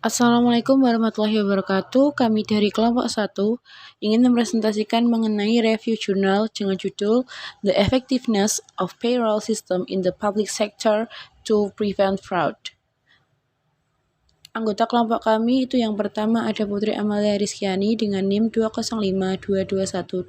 Assalamualaikum warahmatullahi wabarakatuh. Kami dari kelompok 1 ingin mempresentasikan mengenai review jurnal dengan judul The Effectiveness of Payroll System in the Public Sector to Prevent Fraud. Anggota kelompok kami itu yang pertama ada Putri Amalia Rizkyani dengan NIM 205221206.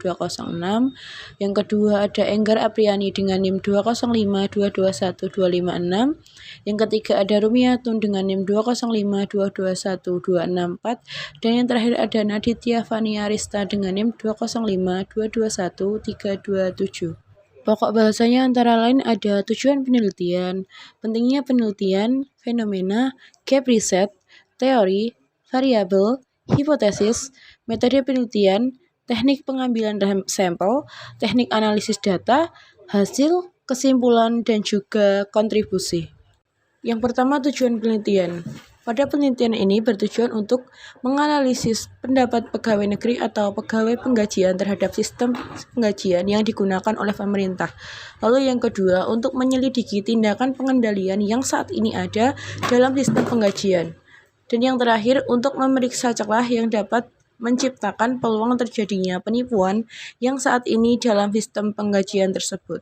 Yang kedua ada Enggar Apriani dengan NIM 205221256. Yang ketiga ada Rumiatun dengan NIM 205221264. Dan yang terakhir ada Naditya Fania Rista dengan NIM 205221327. Pokok bahasanya antara lain ada tujuan penelitian, pentingnya penelitian, fenomena, gap riset, teori, variabel, hipotesis, metode penelitian, teknik pengambilan sampel, teknik analisis data, hasil, kesimpulan, dan juga kontribusi. Yang pertama, tujuan penelitian. Pada penelitian ini bertujuan untuk menganalisis pendapat pegawai negeri atau pegawai penggajian terhadap sistem penggajian yang digunakan oleh pemerintah. Lalu yang kedua, untuk menyelidiki tindakan pengendalian yang saat ini ada dalam sistem penggajian. Dan yang terakhir, untuk memeriksa celah yang dapat menciptakan peluang terjadinya penipuan yang saat ini dalam sistem penggajian tersebut.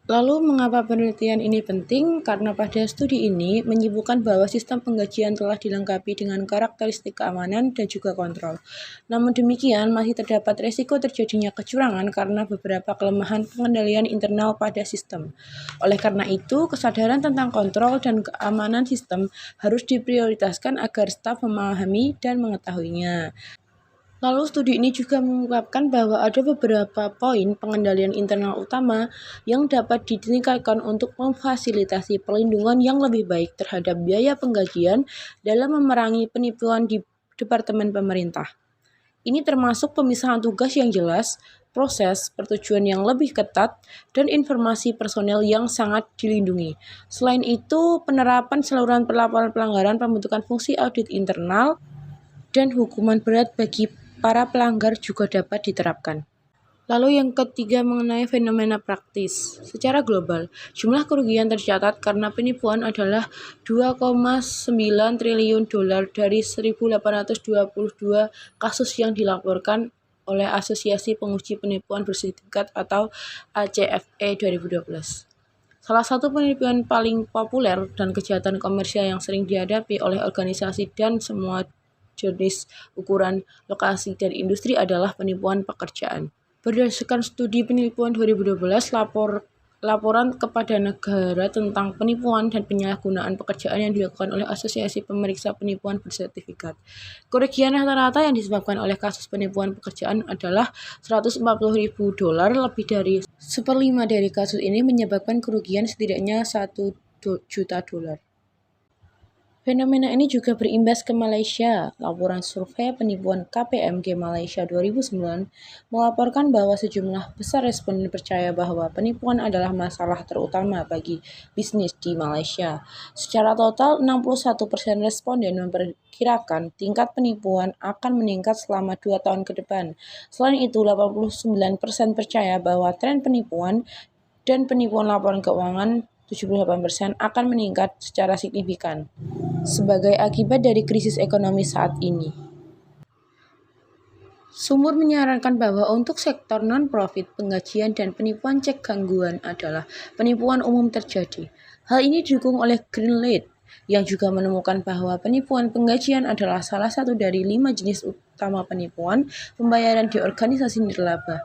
Lalu, mengapa penelitian ini penting? Karena pada studi ini menyebutkan bahwa sistem penggajian telah dilengkapi dengan karakteristik keamanan dan juga kontrol. Namun demikian, masih terdapat resiko terjadinya kecurangan karena beberapa kelemahan pengendalian internal pada sistem. Oleh karena itu, kesadaran tentang kontrol dan keamanan sistem harus diprioritaskan agar staf memahami dan mengetahuinya. Lalu studi ini juga mengungkapkan bahwa ada beberapa poin pengendalian internal utama yang dapat ditingkatkan untuk memfasilitasi perlindungan yang lebih baik terhadap biaya penggajian dalam memerangi penipuan di departemen pemerintah. Ini termasuk pemisahan tugas yang jelas, proses persetujuan yang lebih ketat, dan informasi personel yang sangat dilindungi. Selain itu, penerapan saluran pelaporan pelanggaran pembentukan fungsi audit internal dan hukuman berat bagi para pelanggar juga dapat diterapkan. Lalu yang ketiga mengenai fenomena praktis. Secara global, jumlah kerugian tercatat karena penipuan adalah 2,9 triliun dolar dari 1.822 kasus yang dilaporkan oleh Asosiasi Penguji Penipuan Bersertifikat atau ACFE 2012. Salah satu penipuan paling populer dan kejahatan komersial yang sering dihadapi oleh organisasi dan semua jenis, ukuran, lokasi, dan industri adalah penipuan pekerjaan. Berdasarkan studi penipuan 2012, laporan kepada negara tentang penipuan dan penyalahgunaan pekerjaan yang dilakukan oleh Asosiasi Pemeriksa Penipuan Bersertifikat. Kerugian rata-rata yang disebabkan oleh kasus penipuan pekerjaan adalah 140.000 dolar, lebih dari 1/5 dari kasus ini menyebabkan kerugian setidaknya 1 juta dolar. Fenomena ini juga berimbas ke Malaysia. Laporan survei penipuan KPMG Malaysia 2009 melaporkan bahwa sejumlah besar responden percaya bahwa penipuan adalah masalah terutama bagi bisnis di Malaysia. Secara total, 61% responden memperkirakan tingkat penipuan akan meningkat selama 2 tahun ke depan. Selain itu, 89% percaya bahwa tren penipuan dan penipuan laporan keuangan 78% akan meningkat secara signifikan sebagai akibat dari krisis ekonomi saat ini. Sumur menyarankan bahwa untuk sektor non-profit, penggajian dan penipuan cek gangguan adalah penipuan umum terjadi. Hal ini didukung oleh Greenlead, yang juga menemukan bahwa penipuan penggajian adalah salah satu dari 5 jenis utama penipuan pembayaran di organisasi nirlaba.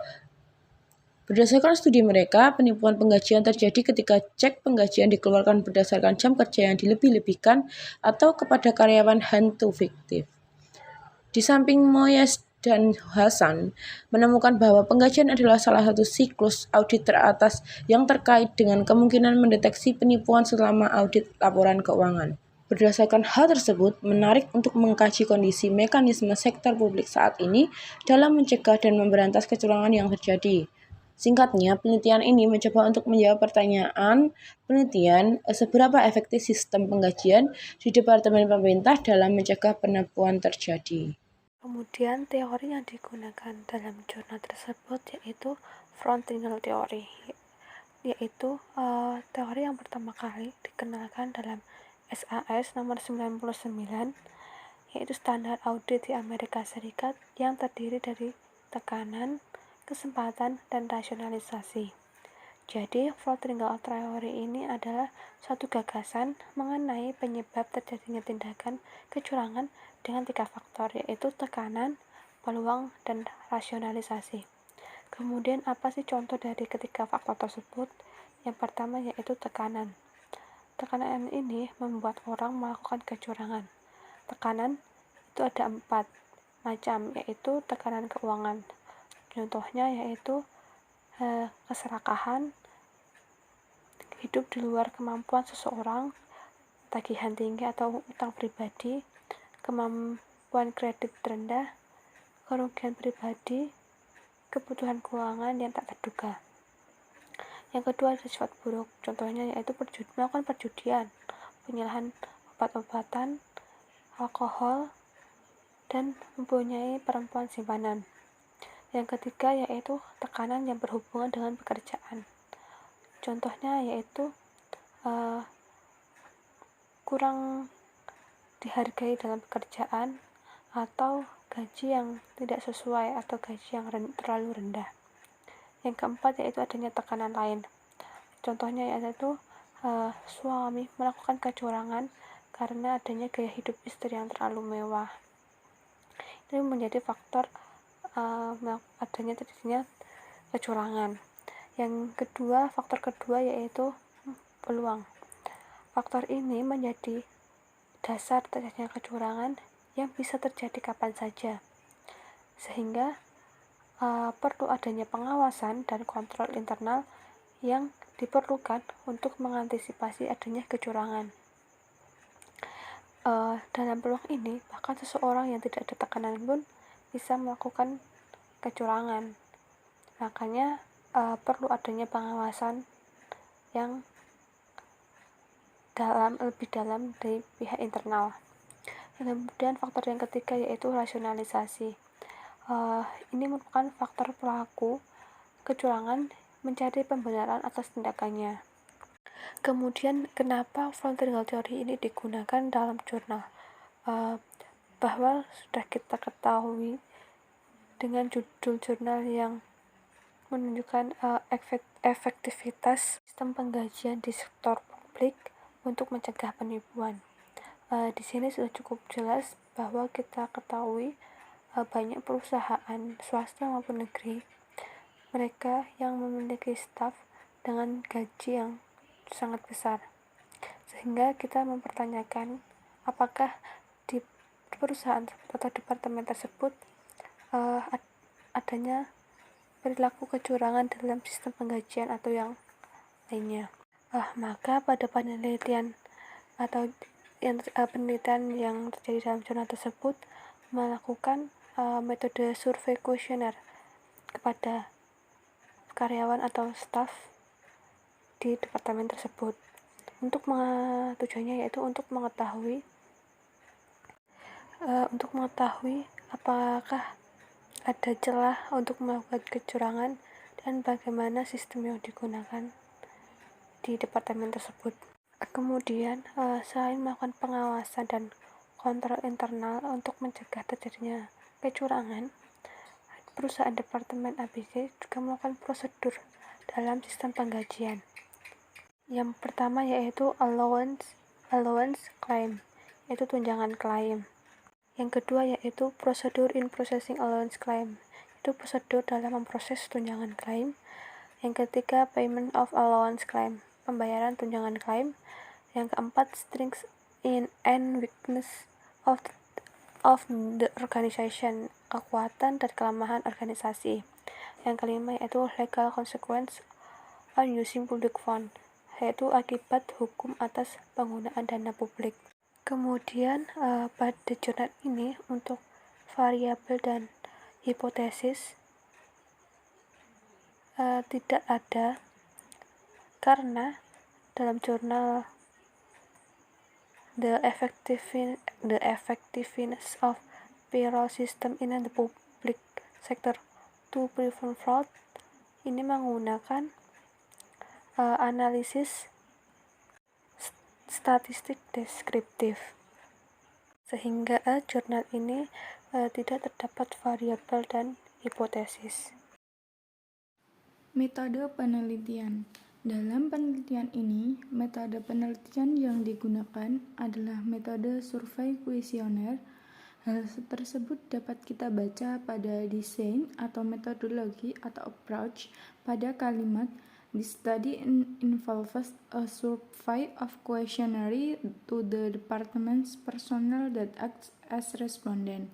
Berdasarkan studi mereka, penipuan penggajian terjadi ketika cek penggajian dikeluarkan berdasarkan jam kerja yang dilebih-lebihkan atau kepada karyawan hantu fiktif. Di samping Moyes dan Hasan menemukan bahwa penggajian adalah salah satu siklus audit teratas yang terkait dengan kemungkinan mendeteksi penipuan selama audit laporan keuangan. Berdasarkan hal tersebut, menarik untuk mengkaji kondisi mekanisme sektor publik saat ini dalam mencegah dan memberantas kecurangan yang terjadi. Singkatnya, penelitian ini mencoba untuk menjawab pertanyaan seberapa efektif sistem penggajian di Departemen Pemerintah dalam mencegah penipuan terjadi. Kemudian teori yang digunakan dalam jurnal tersebut yaitu frontinel teori, yaitu teori yang pertama kali dikenalkan dalam SAS nomor 99 yaitu standar audit di Amerika Serikat yang terdiri dari tekanan, kesempatan, dan rasionalisasi. Jadi, Fraud-Ringgold Theory ini adalah suatu gagasan mengenai penyebab terjadinya tindakan kecurangan dengan 3 faktor, yaitu tekanan, peluang, dan rasionalisasi. Kemudian, apa sih contoh dari ketiga faktor tersebut? Yang pertama yaitu tekanan. Tekanan ini membuat orang melakukan kecurangan. Tekanan itu ada 4 macam, yaitu tekanan keuangan. Contohnya yaitu keserakahan, hidup di luar kemampuan seseorang, tagihan tinggi atau utang pribadi, kemampuan kredit rendah, kerugian pribadi, kebutuhan keuangan yang tak terduga. Yang kedua ada sifat buruk, contohnya yaitu melakukan perjudian, penyalahan obat-obatan, alkohol, dan mempunyai perempuan simpanan. Yang ketiga yaitu tekanan yang berhubungan dengan pekerjaan. Contohnya yaitu kurang dihargai dalam pekerjaan atau gaji yang tidak sesuai atau gaji yang terlalu rendah. Yang keempat yaitu adanya tekanan lain. Contohnya yaitu suami melakukan kecurangan karena adanya gaya hidup istri yang terlalu mewah. Ini menjadi faktor adanya terjadinya kecurangan. Faktor kedua yaitu peluang. Faktor ini menjadi dasar terjadinya kecurangan yang bisa terjadi kapan saja, sehingga perlu adanya pengawasan dan kontrol internal yang diperlukan untuk mengantisipasi adanya kecurangan. Dalam peluang ini, bahkan seseorang yang tidak ada tekanan pun bisa melakukan kecurangan. Makanya perlu adanya pengawasan yang lebih dalam dari pihak internal. Kemudian faktor yang ketiga yaitu rasionalisasi. Ini merupakan faktor pelaku kecurangan mencari pembenaran atas tindakannya. Kemudian kenapa Fraud-Ringgold Theory ini digunakan dalam jurnal? Bahwa sudah kita ketahui dengan judul jurnal yang menunjukkan efektivitas sistem penggajian di sektor publik untuk mencegah penipuan. Di sini sudah cukup jelas bahwa kita ketahui banyak perusahaan swasta maupun negeri, mereka yang memiliki staf dengan gaji yang sangat besar, sehingga kita mempertanyakan apakah di perusahaan atau departemen tersebut adanya perilaku kecurangan dalam sistem penggajian atau yang lainnya. Maka pada penelitian yang terjadi dalam jurnal tersebut melakukan metode survei kuesioner kepada karyawan atau staf di departemen tersebut. Tujuannya yaitu untuk mengetahui apakah ada celah untuk melakukan kecurangan dan bagaimana sistem yang digunakan di departemen tersebut. Kemudian selain melakukan pengawasan dan kontrol internal untuk mencegah terjadinya kecurangan, perusahaan departemen ABC juga melakukan prosedur dalam sistem penggajian. Yang pertama yaitu allowance claim, yaitu tunjangan klaim. Yang kedua yaitu prosedur in processing allowance claim, itu prosedur dalam memproses tunjangan klaim. Yang ketiga payment of allowance claim, pembayaran tunjangan klaim. Yang keempat strength in and weakness of the organization, kekuatan dan kelemahan organisasi. Yang kelima yaitu legal consequence on using public fund, yaitu akibat hukum atas penggunaan dana publik. Kemudian pada jurnal ini untuk variabel dan hipotesis tidak ada, karena dalam jurnal The Effectiveness of Payroll System in the Public Sector to Prevent Fraud ini menggunakan analisis statistik deskriptif, sehingga jurnal ini tidak terdapat variabel dan hipotesis. Metode penelitian. Dalam penelitian ini, metode penelitian yang digunakan adalah metode survei kuesioner. Hal tersebut dapat kita baca pada desain atau metodologi atau approach pada kalimat "The study involves a survey of questionnaire to the department's personnel that acts as respondent."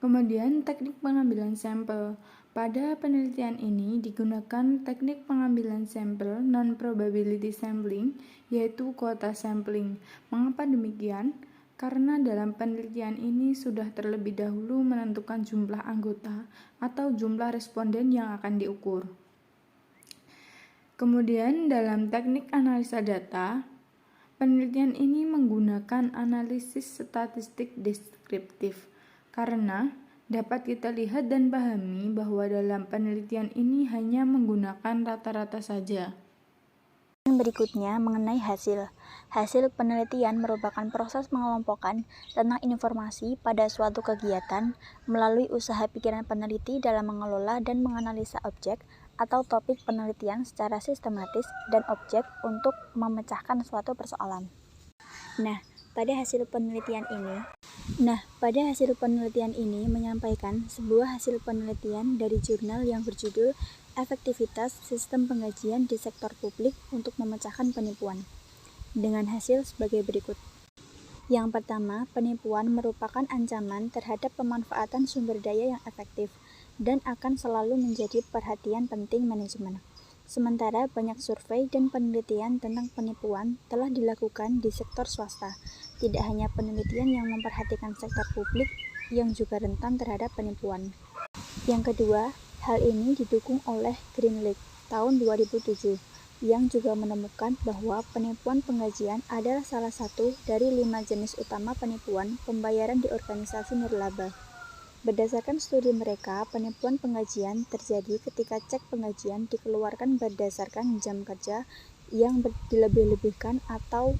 Kemudian teknik pengambilan sampel. Pada penelitian ini digunakan teknik pengambilan sampel non-probability sampling, yaitu kuota sampling. Mengapa demikian? Karena dalam penelitian ini sudah terlebih dahulu menentukan jumlah anggota atau jumlah responden yang akan diukur. Kemudian dalam teknik analisa data, penelitian ini menggunakan analisis statistik deskriptif karena dapat kita lihat dan pahami bahwa dalam penelitian ini hanya menggunakan rata-rata saja. Yang berikutnya mengenai hasil. Hasil penelitian merupakan proses pengelompokan tentang informasi pada suatu kegiatan melalui usaha pikiran peneliti dalam mengelola dan menganalisa objek atau topik penelitian secara sistematis dan objek untuk memecahkan suatu persoalan. Pada hasil penelitian ini menyampaikan sebuah hasil penelitian dari jurnal yang berjudul Efektivitas Sistem Penggajian di Sektor Publik untuk Memecahkan Penipuan, dengan hasil sebagai berikut. Yang pertama, penipuan merupakan ancaman terhadap pemanfaatan sumber daya yang efektif dan akan selalu menjadi perhatian penting manajemen. Sementara banyak survei dan penelitian tentang penipuan telah dilakukan di sektor swasta, tidak hanya penelitian yang memperhatikan sektor publik yang juga rentan terhadap penipuan. Yang kedua, hal ini didukung oleh Greenleaf tahun 2007 yang juga menemukan bahwa penipuan penggajian adalah salah satu dari 5 jenis utama penipuan pembayaran di organisasi nirlaba. Berdasarkan studi mereka, penipuan penggajian terjadi ketika cek penggajian dikeluarkan berdasarkan jam kerja yang dilebih-lebihkan atau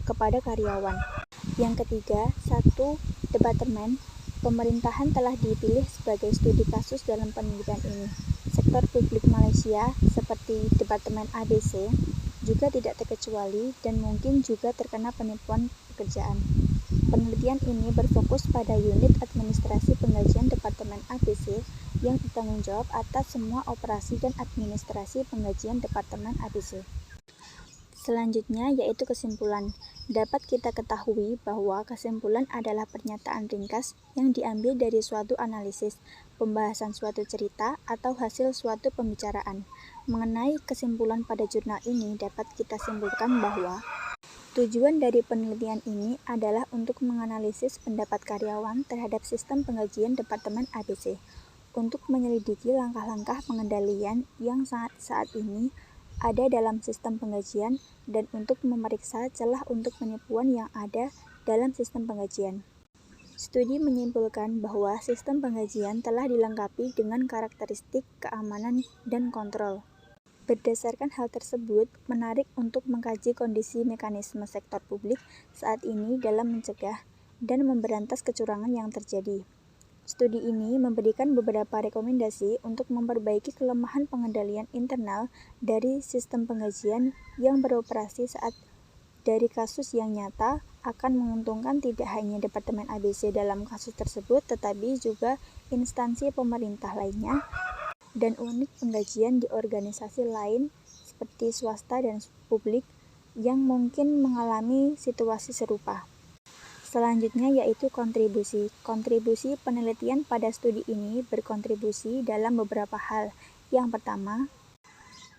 kepada karyawan. Yang ketiga, satu departemen pemerintahan telah dipilih sebagai studi kasus dalam penelitian ini. Sektor publik Malaysia seperti Departemen ABC juga tidak terkecuali dan mungkin juga terkena penipuan pekerjaan. Penelitian ini berfokus pada unit administrasi penggajian Departemen ABC yang bertanggung jawab atas semua operasi dan administrasi penggajian Departemen ABC. Selanjutnya yaitu kesimpulan. Dapat kita ketahui bahwa kesimpulan adalah pernyataan ringkas yang diambil dari suatu analisis, pembahasan suatu cerita, atau hasil suatu pembicaraan. Mengenai kesimpulan pada jurnal ini dapat kita simpulkan bahwa tujuan dari penelitian ini adalah untuk menganalisis pendapat karyawan terhadap sistem penggajian Departemen ABC, untuk menyelidiki langkah-langkah pengendalian yang saat ini ada dalam sistem penggajian dan untuk memeriksa celah untuk penipuan yang ada dalam sistem penggajian. Studi menyimpulkan bahwa sistem penggajian telah dilengkapi dengan karakteristik keamanan dan kontrol. Berdasarkan hal tersebut, menarik untuk mengkaji kondisi mekanisme sektor publik saat ini dalam mencegah dan memberantas kecurangan yang terjadi. Studi ini memberikan beberapa rekomendasi untuk memperbaiki kelemahan pengendalian internal dari sistem penggajian yang beroperasi saat dari kasus yang nyata akan menguntungkan tidak hanya Departemen ABC dalam kasus tersebut, tetapi juga instansi pemerintah lainnya dan unit penggajian di organisasi lain seperti swasta dan publik yang mungkin mengalami situasi serupa. Selanjutnya yaitu kontribusi. Kontribusi penelitian pada studi ini berkontribusi dalam beberapa hal. Yang pertama,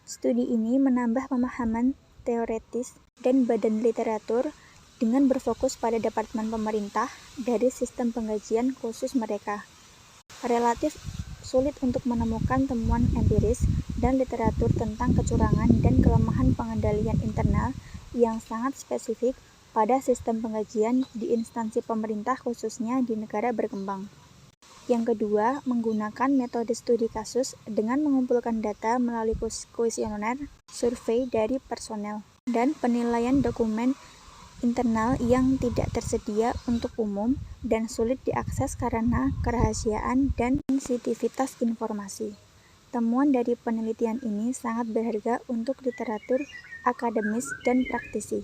studi ini menambah pemahaman teoretis dan badan literatur dengan berfokus pada departemen pemerintah dari sistem penggajian khusus mereka. Relatif sulit untuk menemukan temuan empiris dan literatur tentang kecurangan dan kelemahan pengendalian internal yang sangat spesifik pada sistem penggajian di instansi pemerintah khususnya di negara berkembang. Yang kedua, menggunakan metode studi kasus dengan mengumpulkan data melalui kuesioner, survei dari personel, dan penilaian dokumen internal yang tidak tersedia untuk umum dan sulit diakses karena kerahasiaan dan sensitivitas informasi. Temuan dari penelitian ini sangat berharga untuk literatur akademis dan praktisi.